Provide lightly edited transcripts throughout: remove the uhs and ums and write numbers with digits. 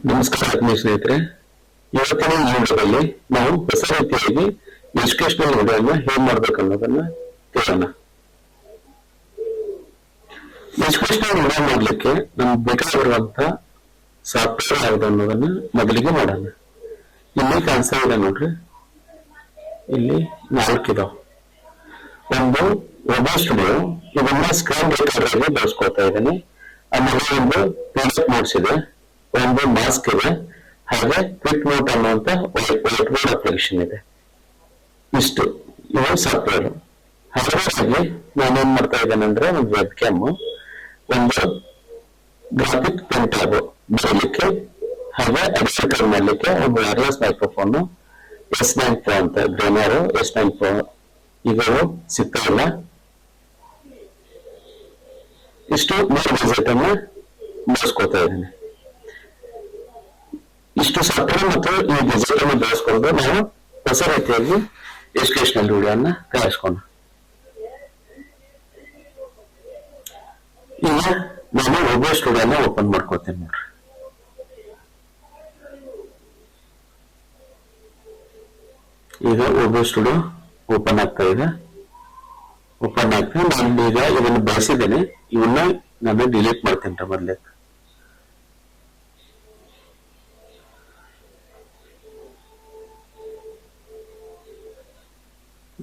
ನಮಸ್ಕಾರ ಸ್ನೇಹಿತರೆ. ಇವತ್ತಿನ ಈ ವಿಡಿಯೋದಲ್ಲಿ ನಾವು ಹೊಸ ರೀತಿಯಾಗಿ ಎಜುಕೇಶನಲ್ ವಿಡಿಯೋನ ಹೇಗೆ ಮಾಡ್ಬೇಕು ಅನ್ನೋದನ್ನ ತಿಳಿಯೋಣ. ಎಜುಕೇಶನಲ್ ವಿಡಿಯೋ ಮಾಡ್ಲಿಕ್ಕೆ ನಮ್ಗೆ ಬೇಕಾಗಿರುವಂತ ಸಾಫ್ಟ್ವೇರ್ ಯಾವುದು ಅನ್ನೋದನ್ನ ಮೊದಲಿಗೆ ಮಾಡೋಣ. ಇಲ್ಲಿ ಕಾಣಿಸ್ತಾ ಇದೆ ನೋಡ್ರಿ, ಇಲ್ಲಿ 4 ಇದಾವ. ಒಂದು ಒಬೋ ಸ್ಟುಡಿಯೋ, ಇದನ್ನ ಸ್ಕ್ರೀನ್ ರೆಕಾರ್ಡರ್ ಆಗಿ ಬಳಸ್ಕೊಳ್ತಾ ಇದ್ದೀನಿ. ಆಮೇಲೆ ಒಂದು PDF ನೋಟ್ಸ್ ಇದೆ, ಒಂದು ಮಾಸ್ಕ್ ಇದೆ, ಹಾಗೆ ಕ್ವಿಕ್ ನೋಟ್ ಅನ್ನುವಂತ ವೈಟ್ ಬೋರ್ಡ್ ಅಪ್ಲಿಕೇಶನ್ ಇದೆ. ಇಷ್ಟು ಇವು ಸಾಫ್ಟ್ವೇರ್. ಹಾಗಾಗಿ ನಾನೇನ್ ಮಾಡ್ತಾ ಇದ್ದೇನೆ ಅಂದ್ರೆ ಒಂದು ವೆಬ್ ಕ್ಯಾಮ್, ಒಂದು ಗ್ರಾಫಿಕ್ ಪೆನ್ ಟ್ಯಾಬ್ ಬರಲಿಕ್ಕೆ, ಹಾಗೆ ಎಕ್ಸಿಟರ್ ಮಾಡಲಿಕ್ಕೆ ಒಂದು ವೈರ್ಲೆಸ್ ಮೈಕ್ರೋಫೋನ್ S9 Pro ಅಂತ ಗ್ರೇನರ್ S9 Pro ಇವರು ಸಿಗ್ತಾ ಇಲ್ಲ. ಇಷ್ಟು 3 ಡಿಜಿಟ್ ಅನ್ನು ಬಳಸ್ಕೊತಾ ಇದ್ದೀನಿ. ಇಷ್ಟು ಸಾಫ್ಟ್ವೇರ್ ಮತ್ತು ಈ ಡಿಜಿಟ್ ಅನ್ನು ಬಳಸ್ಕೊಂಡು ನಾವು ಹೊಸ ರೀತಿಯಾಗಿ ಎಜುಕೇಶನಲ್ ವಿಡಿಯೋನ ತಯಾರಿಸ್ಕೊಂಡು ಈಗ ನಾನು ಒಬ್ಬ ಸ್ಟುಡಿಯೋನ ಓಪನ್ ಮಾಡ್ಕೋತೀನಿ ನೋಡ್ರಿ. ಈಗ ಒಬ್ಬ ಸ್ಟುಡಿಯೋ ಓಪನ್ ಆಗ್ತಾ ಇದೆ. ನಾನು ಈಗ ಇದನ್ನು ಬಳಸಿದ್ದೇನೆ, ಇವನ್ನ ನಾನು ಡಿಲೀಟ್ ಮಾಡ್ತೇನೆ ಮೊದಲೇ.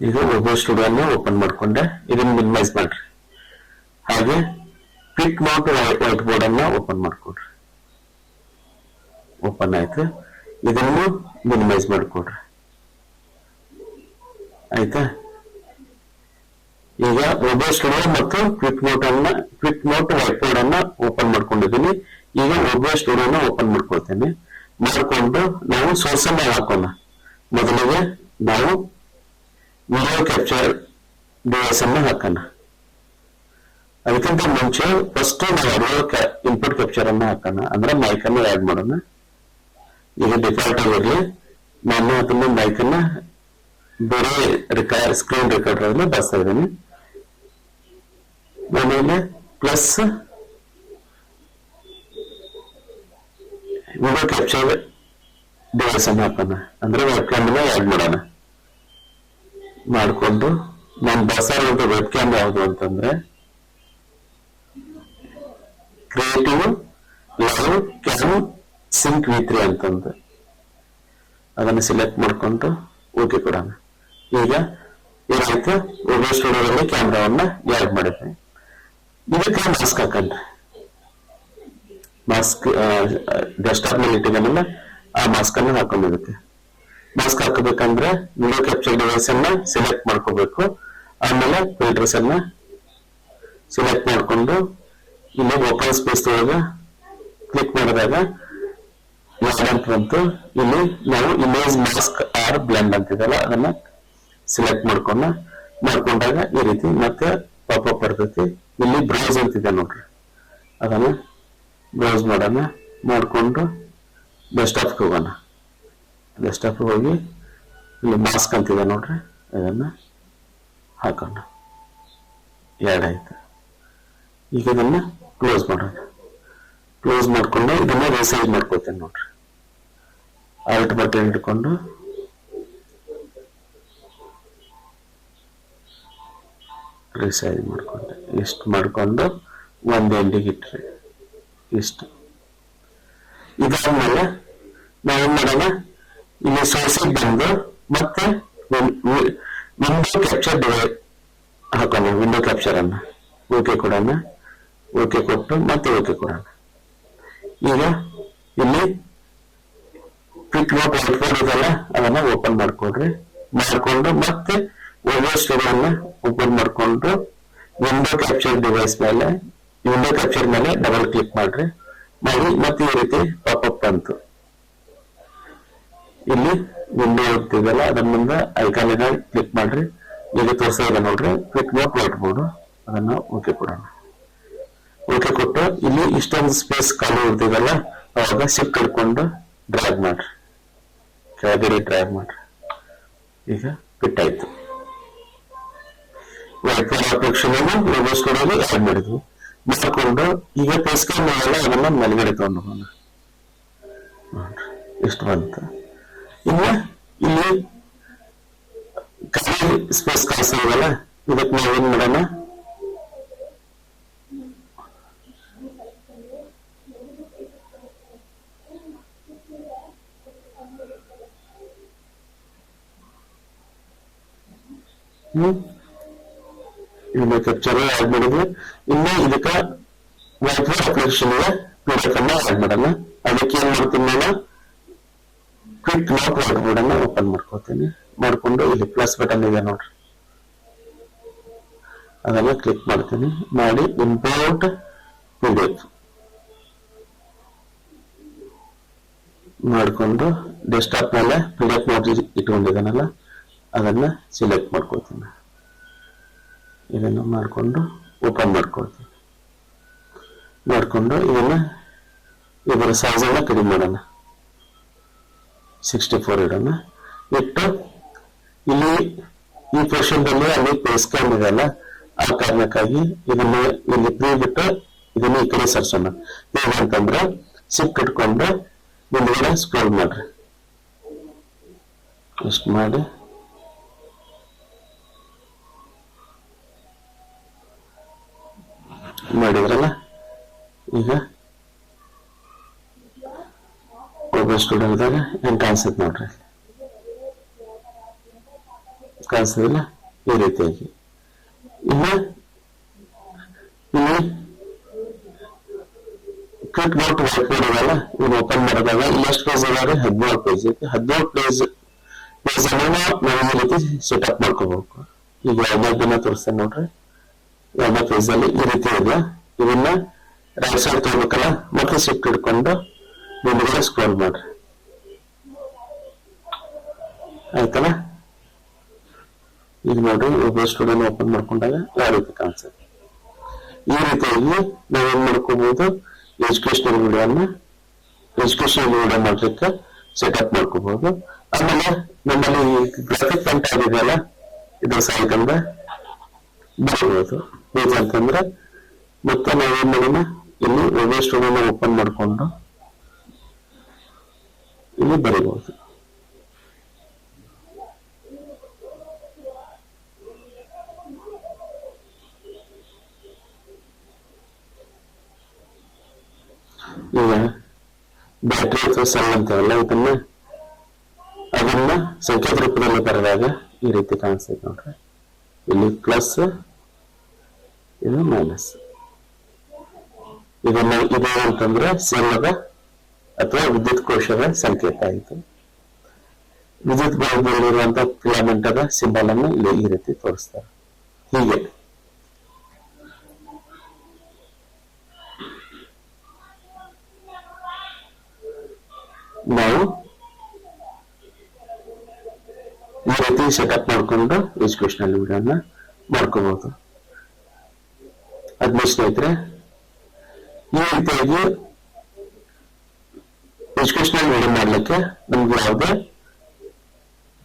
ಈಗ ಒಬ್ಬ ಸ್ಟುಡಿಯೋನ ಓಪನ್ ಮಾಡ್ಕೊಂಡೆ, ಇದನ್ನ ಮಿನಿಮೈಸ್ ಮಾಡ್ರಿ. ಹಾಗೆ ಕ್ವಿಕ್ ನೋಟ್ ವೈಟ್ ಬೋರ್ಡ್ ಅನ್ನ ಓಪನ್ ಮಾಡ್ಕೊಡ್ರಿ. ಓಪನ್ ಆಯ್ತು, ಇದನ್ನು ಮಿನಿಮೈಸ್ ಮಾಡ್ಕೊಡ್ರಿ. ಆಯ್ತಾ? ಈಗ ಒಬ್ಬ ಸ್ಟುಡಿಯೋ ಮತ್ತು ಕ್ವಿಕ್ ನೋಟ್ ವೈಟ್ ಬೋರ್ಡ್ ಅನ್ನ ಓಪನ್ ಮಾಡ್ಕೊಂಡಿದ್ದೀನಿ. ಈಗ ಒಬ್ಬ ಸ್ಟುಡಿಯೋನ ಓಪನ್ ಮಾಡ್ಕೊಳ್ತೇನೆ. ಮಾಡ್ಕೊಂಡು ನಾವು ಸೋರ್ಸ್ ಅನ್ನ ಹಾಕೋಣ. ಮೊದಲಿಗೆ ನಾವು ವಿಡಿಯೋ ಕ್ಯಾಪ್ಚರ್ ಡಿವೈಸ್ ಅನ್ನ ಹಾಕೋಣ. ಅದಕ್ಕಿಂತ ಮುಂಚೆ ಫಸ್ಟ್ ನಾವು ಆಡಿಯೋ ಇನ್ಪುಟ್ ಕ್ಯಾಪ್ಚರ್ ಅನ್ನ ಹಾಕೋಣ, ಅಂದ್ರೆ ಮೈಕ್ ಅನ್ನ ಆಡ್ ಮಾಡೋಣ. ಈಗ ಡಿಫಾಲ್ಟ್ ಆಗಿರಲಿ, ನಾನು ಅದನ್ನ ಮೈಕ್ ಅನ್ನ ಬೇರೆ ಸ್ಕ್ರೀನ್ ರೆಕಾರ್ಡರ್ ಅಲ್ಲಿ ಬಳಸ್ತಾ ಇದ್ದೀನಿ. ಆಮೇಲೆ ಪ್ಲಸ್ ವಿಡಿಯೋ ಕ್ಯಾಪ್ಚರ್ ಡಿವೈಸ್ ಅನ್ನ ಹಾಕೋಣ, ಅಂದ್ರೆ ವೆಬ್ ಕ್ಯಾಮ್ ಅನ್ನ ಆಡ್ ಮಾಡೋಣ. ಮಾಡಿಕೊಂಡು ನಾನು ಬಳಸಿರುವಂತ ವೆಬ್ ಕ್ಯಾಮ್ ಯಾವುದು ಅಂತಂದ್ರೆ creative live cam sync V3 ಅಂತಂದು ಅದನ್ನು ಸೆಲೆಕ್ಟ್ ಮಾಡ್ಕೊಂಡು ಓಕೆ ಕೊಡೋಣ. ಈಗ ಏನಾಯ್ತು, ಒಬ್ಬ ಸ್ಟುಡಿಯೋದಲ್ಲಿ ಕ್ಯಾಮ್ರಾವನ್ನ ಆಡ್ ಮಾಡಿದ್ವಿ. ಇದಕ್ಕೆ ಮಾಸ್ಕ್ ಹಾಕಂಡ್ರಿ. ಮಾಸ್ಕ್ ಡೆಸ್ಕ್ಟಾಪ್ ಮೇಲೆ ಇಟ್ಟಿದ್ದಾನಲ್ಲ, ಆ ಮಾಸ್ಕ್ ಅನ್ನು ಹಾಕೊಂಡಿರುತ್ತೆ. ಮಾಸ್ಕ್ ಹಾಕಬೇಕಂದ್ರೆ ವಿಡಿಯೋ ಕ್ಯಾಪ್ಚರ್ ಡಿವೈಸ್ ಅನ್ನ ಸೆಲೆಕ್ಟ್ ಮಾಡ್ಕೋಬೇಕು. ಆಮೇಲೆ ಫಿಲ್ಟರ್ಸ್ ಅನ್ನ ಸೆಲೆಕ್ಟ್ ಮಾಡ್ಕೊಂಡು ಇಲ್ಲಿ ಓಪನ್ ಸ್ಪೇಸ್ ಒಳಗೆ ಕ್ಲಿಕ್ ಮಾಡಿದಾಗ ಅಂತ ಬಂತು. ಇಲ್ಲಿ ನಾವು ಇಮೇಜ್ ಮಾಸ್ಕ್ ಆರ್ ಬ್ಲೆಂಡ್ ಅಂತಿದಲ್ಲ, ಅದನ್ನ ಸೆಲೆಕ್ಟ್ ಮಾಡ್ಕೊಂಡಾಗ ಈ ರೀತಿ ಮತ್ತೆ ಪಾಪಪ್ ಬರ್ತೈತಿ. ಇಲ್ಲಿ ಬ್ರೌಸ್ ಅಂತಿದೆ ನೋಡ್ರಿ, ಅದನ್ನ ಬ್ರೌಸ್ ಮಾಡೋಣ. ಮಾಡ್ಕೊಂಡು ಡೆಸ್ಕ್ಟಾಪ್ ಹೋಗೋಣ. ಡೆಸ್ಕ್ಟಾಪ್ ಹೋಗಿ ಇಲ್ಲಿ ಮಾಸ್ಕ್ ಅಂತಿದೆ ನೋಡ್ರಿ, ಅದನ್ನ ಹಾಕೋಣ. ಆಡ್ ಆಯ್ತು. ಈಗ ಇದನ್ನ ಕ್ಲೋಸ್ ಮಾಡೋಣ. ಕ್ಲೋಸ್ ಮಾಡ್ಕೊಂಡು ಇದನ್ನ ರಿಸೈಜ್ ಮಾಡ್ಕೋತೇನೆ ನೋಡ್ರಿ. ಆಲ್ಟ್ ಬಟನ್ ಇಟ್ಕೊಂಡು ರಿಸೈಜ್ ಮಾಡ್ಕೊಂಡೆ. ಇಷ್ಟು ಮಾಡ್ಕೊಂಡು ಒಂದ್ ಎಂಡಿಗೆ ಇಟ್ರಿ. ಇಷ್ಟು ಇದಾದ್ಮೇಲೆ ನಾವೇನ್ ಮಾಡೋಣ, ಇಲ್ಲಿ ಸೋರ್ಸಿಗೆ ಬಂದು ಮತ್ತೆ ವಿಂಡೋ ಕ್ಯಾಪ್ಚರ್ ಡಿವೈಸ್ ಹಾಕೋಣ. ವಿಂಡೋ ಕ್ಯಾಪ್ಚರ್ ಅನ್ನ ಓಕೆ ಕೊಡೋಣ. ಓಕೆ ಕೊಟ್ಟು ಮತ್ತೆ ಓಕೆ ಕೊಡೋಣ. ಈಗ ಇಲ್ಲಿ ಕ್ವಿಕ್ ನೋಟ್ ವೈಟ್ ಬೋರ್ಡ್ ಇದೆಲ್ಲ, ಅದನ್ನ ಓಪನ್ ಮಾಡ್ಕೊಡ್ರಿ. ಮಾಡ್ಕೊಂಡು ಮತ್ತೆ ಒಬ್ಬ ಸ್ಟುಡಿಯೋನ ಓಪನ್ ಮಾಡ್ಕೊಂಡು ವಿಂಡೋ ಕ್ಯಾಪ್ಚರ್ ಡಿವೈಸ್ ಮೇಲೆ, ವಿಂಡೋ ಕ್ಯಾಪ್ಚರ್ ಮೇಲೆ ಡಬಲ್ ಕ್ಲಿಕ್ ಮಾಡ್ರಿ. ಮಾಡಿ ಮತ್ತೆ ಈ ರೀತಿ ಪಾಪಪ್ ಬಂತು. ಇಲ್ಲಿ ವಿಂಡೋ ಇರ್ತಿದೆಯಲ್ಲ, ಅದನ್ನ ಮುಂದೆ ಐಕಾನ್ ಇದೆ, ಕ್ಲಿಕ್ ಮಾಡ್ರಿ. ಈಗ ತೋರಿಸ್ತಾ ಇದೆ ನೋಡ್ರಿ, ಕ್ವಿಕ್ ನೋಟ್ ವೈಟ್ ಬೋರ್ಡ್. ಅದನ್ನ ಓಕೆ ಕೊಡೋಣ. ಓಕೆ ಕೊಟ್ಟು ಇಲ್ಲಿ ಇಷ್ಟೊಂದು ಸ್ಪೇಸ್ ಖಾಲಿ ಇರ್ತಿದೆಯಲ್ಲ, ಅವಾಗ ಶಿಫ್ಟ್ ಹಿಡ್ಕೊಂಡು ಡ್ರ್ಯಾಗ್ ಮಾಡ್ರಿ, ಕೆಳಗಡೆ ಡ್ರ್ಯಾಗ್ ಮಾಡ್ರಿ. ಈಗ ಫಿಟ್ ಆಯ್ತು. ವೈಟ್ ಬೋರ್ಡ್ ಅಪ್ಲಿಕೇಶನ್ ಅನ್ನು ಸ್ಟುಡಿಯೋಗೆ ಆಡ್ ಮಾಡಿದ್ವಿ. ಮಾಡ್ಕೊಂಡು ಈಗ ಫೇಸ್ ಕ್ಯಾಮ್ ಅದನ್ನ ಮೇಲ್ಗಡೆ ತಗೊಂಡು ಹೋಗೋಣ. ನೋಡ್ರಿ ಇಷ್ಟು ಬಂತು. ಇನ್ನು ಇಲ್ಲಿ ಖಾಲಿ ಸ್ಪೇಸ್ ಕಾಣಿಸ್ತದಲ್ಲ, ಇದಕ್ಕೆ ನಾವೇನ್ ಮಾಡೋಣ, ಇದನ್ನ ಕ್ಯಾಪ್ಚರ್ ಆಡ್ ಮಾಡಿದ್ವಿ. ಇನ್ನು ಇದಕ್ಕ ವೈಟ್ ಬೋರ್ಡ್ ಅಪ್ಲಿಕೇಶನ್ PDF ಅನ್ನ ಆಡ್ ಮಾಡೋಣ. ಅದಕ್ಕೆ ಏನ್ ಮಾಡ್ತೀನಿ ನಾನು, ಕ್ವಿಕ್ ನೋಟ್ ವೈಟ್ ಬೋರ್ಡ್ ಅನ್ನ ಓಪನ್ ಮಾಡ್ಕೋತೀನಿ. ಮಾಡ್ಕೊಂಡು ಇಲ್ಲಿ ಪ್ಲಸ್ ಬಟನ್ ಇದೆ ನೋಡ್ರಿ, ಅದನ್ನ ಕ್ಲಿಕ್ ಮಾಡ್ತೀನಿ. ಮಾಡಿ ಇಂಪೋರ್ಟ್ PDF ಮಾಡಿಕೊಂಡು ಡೆಸ್ಕ್ಟಾಪ್ ಮೇಲೆ PDF ನೋಟ್ ಇಟ್ಕೊಂಡಿದ್ದಾನಲ್ಲ ಅದನ್ನ ಸೆಲೆಕ್ಟ್ ಮಾಡ್ಕೋತೀನಿ. ಇದನ್ನು ಮಾಡಿಕೊಂಡು ಓಪನ್ ಮಾಡ್ಕೊಳ್ತೀನಿ. ಮಾಡಿಕೊಂಡು ಇದರ ಸೈಜ್ ಅನ್ನ ಕಡಿಮೆ ಮಾಡೋಣ, 64 ಇಡೋಣ. ಇಟ್ಟು ಇಲ್ಲಿ ಈ ಪೋರ್ಷನ್ದಲ್ಲಿ ಅಲ್ಲಿ ಪೇಸ್ ಕ್ಯಾಮ್ ಇದೆಯಲ್ಲ, ಆ ಕಾರಣಕ್ಕಾಗಿ ಇದನ್ನ ಇಲ್ಲಿ ಪ್ರೀ ಬಿಟ್ಟು ಇದನ್ನ ಈ ಕಡೆ ಸರ್ಸೋಣ. ಹೇಗಂತಂದ್ರೆ ಶಿಫ್ಟ್ ಇಟ್ಕೊಂಡು ಮುಂದ್ಗಡೆ ಸ್ಕ್ರೋಲ್ ಮಾಡ್ರಿ. ಇಷ್ಟು ಮಾಡಿ ಮಾಡಿದ್ರಲ್ಲ, ಈಗ ಒಬ್ಬ ಸ್ಟೂಡೆಂಟ್ದಾಗ ಹೆಂಗ್ ಕಾಣಿಸುತ್ತೆ ನೋಡ್ರಿ, ಕಾಣಿಸ್ತದಿಲ್ಲ ಈ ರೀತಿಯಾಗಿ. ಇಲ್ಲಿ ಕ್ವಿಕ್ ನೋಟ್ ವೈಟ್ ಬೋರ್ಡ್ ಇದಲ್ಲ, ಇದನ್ನ ಓಪನ್ ಮಾಡಿದಾಗ ಇಲ್ಲಿ ಎಷ್ಟು ಪೇಜ್ ಇದಾವೆ, 17 ಪೇಜ್ ಐತಿ. 17 ಪೇಜ್ ಅನ್ನ ನಾವು ಈ ರೀತಿ ಸೆಟಪ್ ಮಾಡ್ಕೋಬೇಕು. ಈಗ 2 ದಿನ ತೋರಿಸ್ತೇನೆ ನೋಡ್ರಿ. 2 ಪೇಜ್ ಅಲ್ಲಿ ಈ ರೀತಿ ಇದೆ. ಇದನ್ನ ರೈಟ್ ಸೈಡ್ ತಗೋಬೇಕಲ್ಲ, ಮತ್ತೆ ಶಿಫ್ಟ್ ಹಿಡ್ಕೊಂಡು ಮುಂದ್ಗಡೆ ಸ್ಕ್ರೋಲ್ ಮಾಡ್ರಿ. ಆಯ್ತಲ್ಲ, ಈಗ ನೋಡ್ರಿ ಒಬ್ಬ ಸ್ಟೂಡೆಂಟ್ ಓಪನ್ ಮಾಡ್ಕೊಂಡಾಗ ಯಾವ ರೀತಿ ಕಾಣಿಸುತ್ತೆ. ಈ ರೀತಿಯಾಗಿ ನಾವೇನ್ ಮಾಡ್ಕೋಬಹುದು, ಎಜುಕೇಶನಲ್ ವಿಡಿಯೋ ಮಾಡ್ಲಿಕ್ಕೆ ಸೆಟಪ್ ಮಾಡ್ಕೋಬಹುದು. ಆಮೇಲೆ ನಮ್ಮಲ್ಲಿ ಗ್ರಾಫಿಕ್ ಪ್ರಿಂಟ್ ಆಗಿದೆಯಲ್ಲ, ಇದ್ರ ಸಹಾಯದಿಂದ ಬರಬಹುದು. ಹೇಗಂತಂದ್ರೆ ಮತ್ತೆ ನಾವೇನ್ ಮಾಡೋಣ, ಇಲ್ಲಿ ಒಬ್ಬ ಸ್ಟೂಡೆಂಟ್ ಓಪನ್ ಮಾಡ್ಕೊಂಡು ಇಲ್ಲಿ ಬರೀಬಹುದು. ಈಗ ಬ್ಯಾಟ್ರಿ ಅಥವಾ ಸೆಲ್ ಅಂತಾರಲ್ಲ, ಅದನ್ನ ಸಂಕೇತ ರೂಪದಲ್ಲಿ ಬರೆದಾಗ ಈ ರೀತಿ ಕಾಣಿಸ್ತೈತೆ ನೋಡ್ರಿ. ಇಲ್ಲಿ ಪ್ಲಸ್, ಇದು ಮೈನಸ್. ಇದನ್ನ ಇದು ಅಂತಂದ್ರೆ ಸೆಲ್ಲದ ಅಥವಾ ವಿದ್ಯುತ್ ಕೋಶದ ಸಂಕೇತ ಆಯಿತು. ವಿದ್ಯುತ್ ಬಲ್ಬಲ್ಲಿರುವಂತಹ ಫಿಲಮೆಂಟ್ ಅದ ಸಿಂಬಲ್ ಅನ್ನು ಇಲ್ಲಿ ಈ ರೀತಿ ತೋರಿಸ್ತಾರೆ. ಹೀಗೆ ನಾವು ಈ ರೀತಿ ಸೆಟಪ್ ಮಾಡಿಕೊಂಡು ಎಜುಕೇಶನಲ್ ವಿಡಿಯೋನ ಮಾಡ್ಕೋಬಹುದು. ಅದ್ನ ಸ್ನೇಹಿತರೆ, ಈ ರೀತಿಯಾಗಿ ಎಜುಕೇಶನಲ್ ವಿಡಿಯೋ ಮಾಡ್ಲಿಕ್ಕೆ ನಮ್ಗೆ ಯಾವುದೇ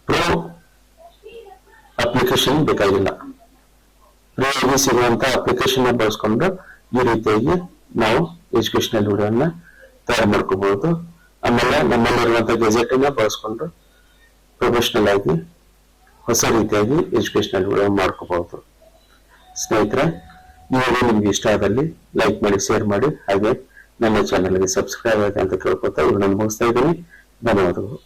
ಪ್ರೋ ಅಪ್ಲಿಕೇಶನ್ ಬೇಕಾಗಿಲ್ಲ. ಫ್ರೀ ಆಗಿ ಸಿಗುವಂತ ಅಪ್ಲಿಕೇಶನ್ ಬಳಸ್ಕೊಂಡು ಈ ರೀತಿಯಾಗಿ ನಾವು ಎಜುಕೇಶನಲ್ ವಿಡಿಯೋನ ತಯಾರು ಮಾಡ್ಕೋಬಹುದು. ಆಮೇಲೆ ನಮ್ಮಲ್ಲಿರುವಂತಹ ಗೆಜೆಟ್ ಅನ್ನ ಬಳಸ್ಕೊಂಡು ಪ್ರೊಫೆಷನಲ್ ಆಗಿ ಹೊಸ ರೀತಿಯಾಗಿ ಎಜುಕೇಶನಲ್ ವಿಡಿಯೋ ಮಾಡ್ಕೋಬಹುದು. ಸ್ನೇಹಿತರೆ, ಈ ವಿಡಿಯೋ ನಿಮ್ಗೆ ಇಷ್ಟ ಆದಲ್ಲಿ ಲೈಕ್ ಮಾಡಿ, ಶೇರ್ ಮಾಡಿ, ಹಾಗೆ ನನ್ನ ಚಾನೆಲ್ಗೆ ಸಬ್ಸ್ಕ್ರೈಬ್ ಆಗಿ ಅಂತ ಕೇಳ್ಕೊತಾ ಇದನ್ನು ಮುಗಿಸ್ತಾ ಇದ್ದೀನಿ. ಧನ್ಯವಾದಗಳು.